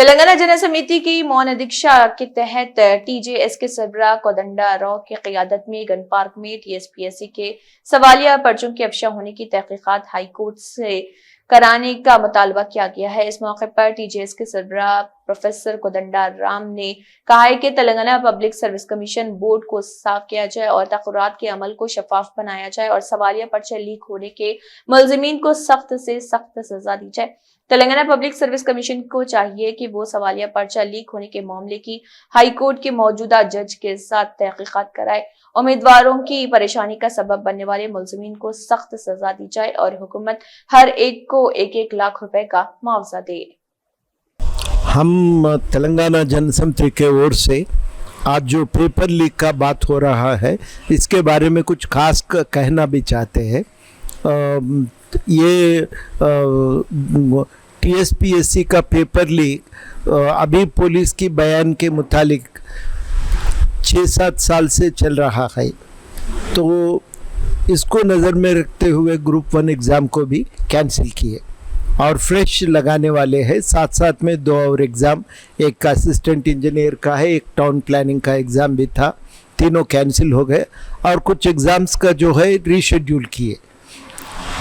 तेलंगाना जन समिति की मौन अधीक्षा के तहत टीजेएस के सरबराह कोदंडाराव की क़ियादत में गन पार्क में टीएसपीएससी के सवालिया पर्चों की अफशा होने की तहकीकात हाई कोर्ट से कराने का मुतालबा किया गया है। इस मौके पर टीजेएस के सरबराह प्रोफेसर कोदंडाराम ने कहा है कि Telangana public service commission board को साफ किया जाए और तक़र्रात के अमल को शफाफ बनाया जाए और सवालिया पर्चे लीक होने के मुलज़िमीन को सख्त से सख्त सजा दी जाए। तेलंगाना पब्लिक सर्विस कमीशन को चाहिए कि वो सवालिया पर्चा लीक होने के मामले की हाई कोर्ट के मौजूदा जज के साथ तहकीकात कराए। उम्मीदवारों की परेशानी का सबब बनने वाले मुलज़िमीन को सख्त सजा दी जाए और हुकूमत हर एक को 1-1 लाख रुपए का मुआवजा दे। हम तेलंगाना जनसमिति के ओर से आज जो पेपर लीक का बात हो रहा है इसके बारे में कुछ खास कहना भी चाहते हैं। ये टीएसपीएससी का पेपर लीक अभी पुलिस की बयान के मुतालिक 6-7 साल से चल रहा है, तो इसको नज़र में रखते हुए ग्रुप 1 एग्ज़ाम को भी कैंसिल किए और फ्रेश लगाने वाले हैं। साथ साथ में 2 और एग्ज़ाम, एक असिस्टेंट इंजीनियर का है, एक टाउन प्लानिंग का एग्ज़ाम भी था, तीनों कैंसिल हो गए और कुछ एग्ज़ाम्स का जो है रीशेड्यूल किए।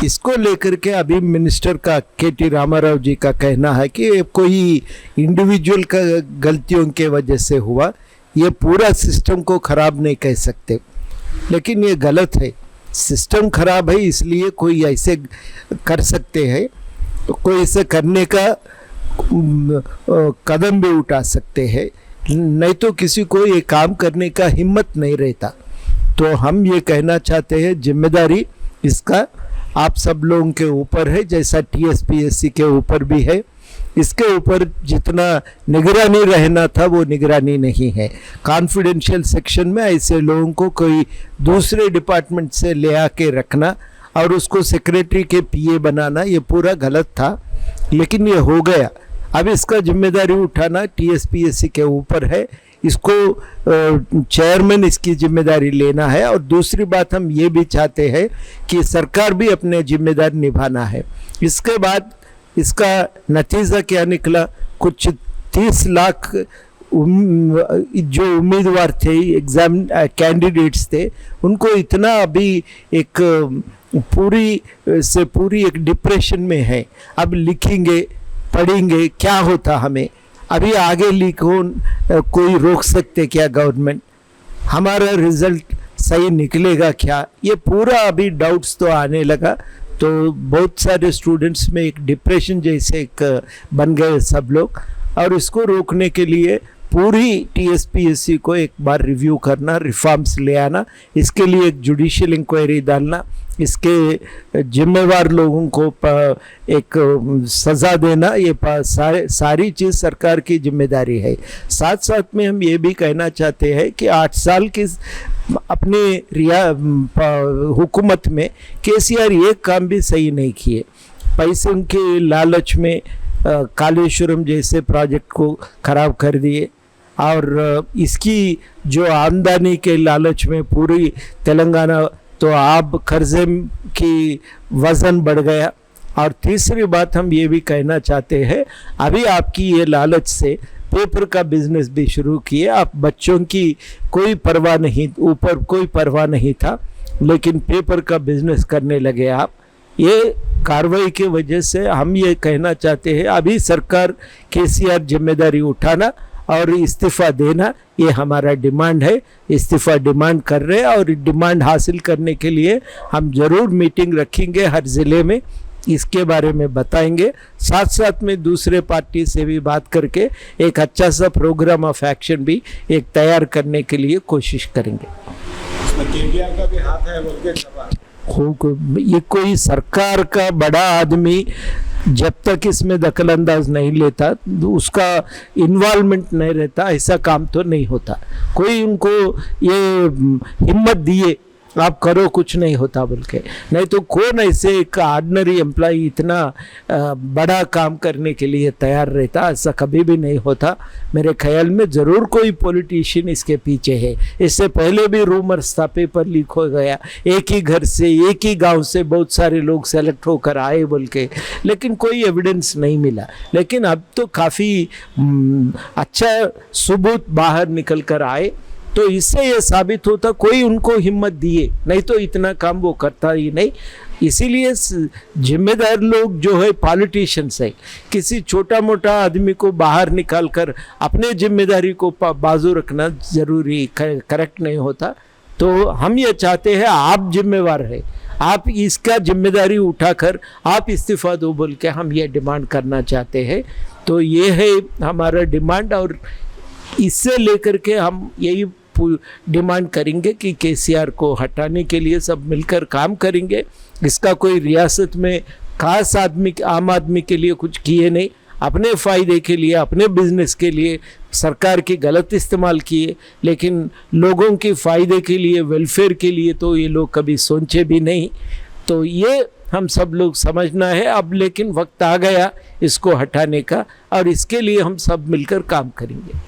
इसको लेकर के अभी मिनिस्टर का के.टी. रामाराव जी का कहना है कि कोई इंडिविजुअल का गलतियों के वजह से हुआ, ये पूरा सिस्टम को ख़राब नहीं कह सकते, लेकिन ये गलत है। सिस्टम ख़राब है इसलिए कोई ऐसे कर सकते हैं, तो कोई ऐसे करने का कदम भी उठा सकते हैं, नहीं तो किसी को ये काम करने का हिम्मत नहीं रहता। तो हम ये कहना चाहते हैं जिम्मेदारी इसका आप सब लोगों के ऊपर है, जैसा टीएसपीएससी के ऊपर भी है। इसके ऊपर जितना निगरानी रहना था वो निगरानी नहीं है। कॉन्फिडेंशियल सेक्शन में ऐसे लोगों को कोई दूसरे डिपार्टमेंट से ले आके रखना और उसको सेक्रेटरी के पीए बनाना, ये पूरा गलत था, लेकिन ये हो गया। अब इसका जिम्मेदारी उठाना टीएसपीएससी के ऊपर है, इसको चेयरमैन इसकी जिम्मेदारी लेना है। और दूसरी बात हम ये भी चाहते हैं कि सरकार भी अपने जिम्मेदारी निभाना है। इसके बाद इसका नतीजा क्या निकला, कुछ 30 लाख जो उम्मीदवार थे, एग्ज़ाम कैंडिडेट्स थे, उनको इतना अभी एक पूरी एक डिप्रेशन में है। अब लिखेंगे पढ़ेंगे क्या होता, हमें अभी आगे लीक हो कोई रोक सकते क्या गवर्नमेंट, हमारा रिज़ल्ट सही निकलेगा क्या, ये पूरा अभी डाउट्स तो आने लगा। तो बहुत सारे स्टूडेंट्स में एक डिप्रेशन जैसे एक बन गए सब लोग, और इसको रोकने के लिए पूरी टीएसपीएससी को एक बार रिव्यू करना, रिफॉर्म्स ले आना, इसके लिए एक जुडिशियल इंक्वायरी डालना, इसके जिम्मेवार लोगों को एक सज़ा देना, ये सारी चीज़ सरकार की जिम्मेदारी है। साथ साथ में हम ये भी कहना चाहते हैं कि 8 साल की अपने हुकूमत में केसीआर ये काम भी सही नहीं किए। पैसों के लालच में कालेश्वरम जैसे प्रोजेक्ट को ख़राब कर दिए और इसकी जो आमदनी के लालच में पूरी तेलंगाना तो आप कर्जे की वज़न बढ़ गया। और तीसरी बात हम ये भी कहना चाहते हैं, अभी आपकी ये लालच से पेपर का बिजनेस भी शुरू किए। आप बच्चों की कोई परवाह नहीं, ऊपर कोई परवाह नहीं था, लेकिन पेपर का बिजनेस करने लगे आप। ये कार्रवाई की वजह से हम ये कहना चाहते हैं अभी सरकार केसीआर जिम्मेदारी उठाना और इस्तीफ़ा देना, ये हमारा डिमांड है। इस्तीफ़ा डिमांड कर रहे हैं और डिमांड हासिल करने के लिए हम ज़रूर मीटिंग रखेंगे हर ज़िले में, इसके बारे में बताएंगे। साथ साथ में दूसरे पार्टी से भी बात करके एक अच्छा सा प्रोग्राम ऑफ एक्शन भी एक तैयार करने के लिए कोशिश करेंगे। केटीआर का भी हाथ है बोल के सवाल। ये कोई सरकार का बड़ा आदमी जब तक इसमें दखल अंदाज नहीं लेता, उसका इन्वॉल्वमेंट नहीं रहता, ऐसा काम तो नहीं होता। कोई उनको ये हिम्मत दिए आप करो कुछ नहीं होता बोल के। नहीं तो कौन ऐसे एक ऑर्डिनरी एम्प्लॉय इतना बड़ा काम करने के लिए तैयार रहता, ऐसा कभी भी नहीं होता। मेरे ख्याल में ज़रूर कोई पॉलिटिशियन इसके पीछे है। इससे पहले भी रूमर्स था, पेपर लीक हो गया, एक ही घर से एक ही गांव से बहुत सारे लोग सेलेक्ट होकर आए बोल के, लेकिन कोई एविडेंस नहीं मिला। लेकिन अब तो काफ़ी अच्छा सबूत बाहर निकल कर आए, तो इससे ये साबित होता कोई उनको हिम्मत दिए, नहीं तो इतना काम वो करता ही नहीं। इसीलिए जिम्मेदार लोग जो है पॉलिटिशियंस है, किसी छोटा मोटा आदमी को बाहर निकाल कर अपने जिम्मेदारी को बाजू रखना जरूरी करेक्ट नहीं होता। तो हम ये चाहते हैं आप जिम्मेवार है, आप इसका जिम्मेदारी उठाकर आप इस्तीफा दो बोल के हम ये डिमांड करना चाहते हैं। तो ये है हमारा डिमांड, और इससे लेकर के हम यही डिमांड करेंगे कि केसीआर को हटाने के लिए सब मिलकर काम करेंगे। इसका कोई रियासत में खास आदमी आम आदमी के लिए कुछ किए नहीं, अपने फ़ायदे के लिए अपने बिजनेस के लिए सरकार की गलत इस्तेमाल किए, लेकिन लोगों के फ़ायदे के लिए वेलफेयर के लिए तो ये लोग कभी सोचे भी नहीं। तो ये हम सब लोग समझना है अब, लेकिन वक्त आ गया इसको हटाने का, और इसके लिए हम सब मिलकर काम करेंगे।